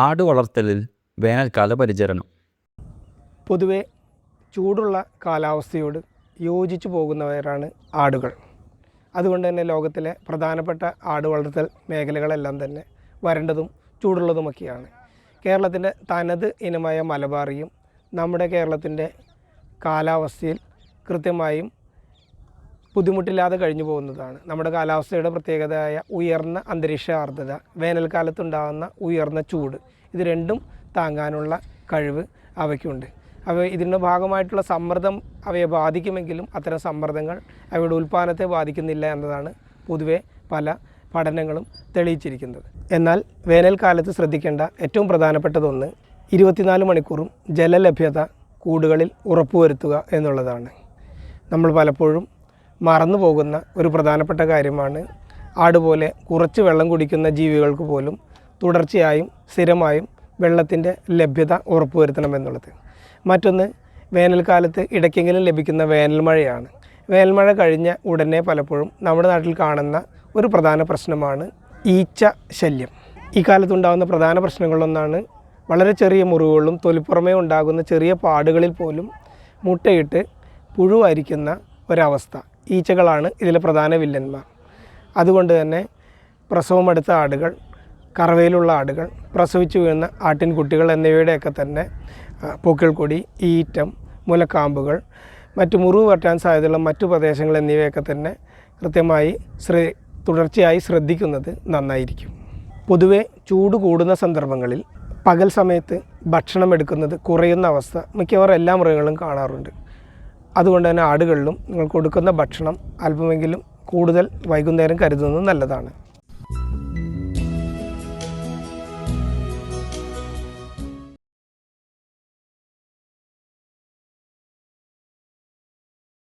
ആട് വളർത്തലിൽ വേനൽക്കാല പരിചരണം. പൊതുവെ ചൂടുള്ള കാലാവസ്ഥയോട് യോജിച്ചു പോകുന്നവരാണ് ആടുകൾ. അതുകൊണ്ട് തന്നെ ലോകത്തിലെ പ്രധാനപ്പെട്ട ആട് വളർത്തൽ മേഖലകളെല്ലാം തന്നെ വരണ്ടതും ചൂടുള്ളതുമൊക്കെയാണ്. കേരളത്തിൻ്റെ തനത് ഇനമായ മലബാറിയും നമ്മുടെ കേരളത്തിൻ്റെ കാലാവസ്ഥയിൽ കൃത്യമായും ബുദ്ധിമുട്ടില്ലാതെ കഴിഞ്ഞു പോകുന്നതാണ്. നമ്മുടെ കാലാവസ്ഥയുടെ പ്രത്യേകതയായ ഉയർന്ന അന്തരീക്ഷ ആർദ്രത, വേനൽക്കാലത്തുണ്ടാകുന്ന ഉയർന്ന ചൂട്, ഇത് രണ്ടും താങ്ങാനുള്ള കഴിവ് അവയ്ക്കുണ്ട്. ഇതിൻ്റെ ഭാഗമായിട്ടുള്ള സമ്മർദ്ദം അവയെ ബാധിക്കുമെങ്കിലും അത്തരം സമ്മർദ്ദങ്ങൾ അവയുടെ ഉൽപ്പാദനത്തെ ബാധിക്കുന്നില്ല എന്നതാണ് പൊതുവെ പല പഠനങ്ങളും തെളിയിച്ചിരിക്കുന്നത്. എന്നാൽ വേനൽക്കാലത്ത് ശ്രദ്ധിക്കേണ്ട ഏറ്റവും പ്രധാനപ്പെട്ടതൊന്ന് 24 മണിക്കൂറും ജലലഭ്യത കൂടുകളിൽ ഉറപ്പുവരുത്തുക എന്നുള്ളതാണ്. നമ്മൾ പലപ്പോഴും മറന്നു പോകുന്ന ഒരു പ്രധാനപ്പെട്ട കാര്യമാണ്. ആടുപോലെ കുറച്ച് വെള്ളം കുടിക്കുന്ന ജീവികൾക്ക് പോലും തുടർച്ചയായും സ്ഥിരമായും വെള്ളത്തിൻ്റെ ലഭ്യത ഉറപ്പുവരുത്തണമെന്നുള്ളത്. മറ്റൊന്ന്, വേനൽക്കാലത്ത് ഇടയ്ക്കെങ്കിലും ലഭിക്കുന്ന വേനൽമഴയാണ്. വേനൽമഴ കഴിഞ്ഞ ഉടനെ പലപ്പോഴും നമ്മുടെ നാട്ടിൽ കാണുന്ന ഒരു പ്രധാന പ്രശ്നമാണ് ഈച്ച ശല്യം. ഈ കാലത്തുണ്ടാകുന്ന പ്രധാന പ്രശ്നങ്ങളിലൊന്നാണ് വളരെ ചെറിയ മുറിവുകളിലും തൊലിപ്പുറമേ ഉണ്ടാകുന്ന ചെറിയ പാടുകളിൽ പോലും മുട്ടയിട്ട് പുഴുവായിരിക്കുന്ന ഒരവസ്ഥ. ഈച്ചകളാണ് ഇതിലെ പ്രധാന വില്ലന്മാർ. അതുകൊണ്ട് തന്നെ പ്രസവമെടുത്ത ആടുകൾ, കറവയിലുള്ള ആടുകൾ, പ്രസവിച്ചു വീഴുന്ന ആട്ടിൻകുട്ടികൾ എന്നിവയുടെയൊക്കെ തന്നെ പൊക്കിൾക്കൊടി, ഈറ്റം, മുലക്കാമ്പുകൾ, മറ്റു മുറിവ് പറ്റാൻ സാധ്യതയുള്ള മറ്റു പ്രദേശങ്ങൾ എന്നിവയൊക്കെ തന്നെ കൃത്യമായി തുടർച്ചയായി ശ്രദ്ധിക്കുന്നത് നന്നായിരിക്കും. പൊതുവെ ചൂട് കൂടുന്ന സന്ദർഭങ്ങളിൽ പകൽ സമയത്ത് ഭക്ഷണം എടുക്കുന്നത് കുറയുന്ന അവസ്ഥ മിക്കവാറും എല്ലാ മൃഗങ്ങളും കാണാറുണ്ട്. അതുകൊണ്ട് തന്നെ ആടുകളിലും നിങ്ങൾ കൊടുക്കുന്ന ഭക്ഷണം അല്പമെങ്കിലും കൂടുതൽ വൈകുന്നേരം കരുതുന്നത് നല്ലതാണ്.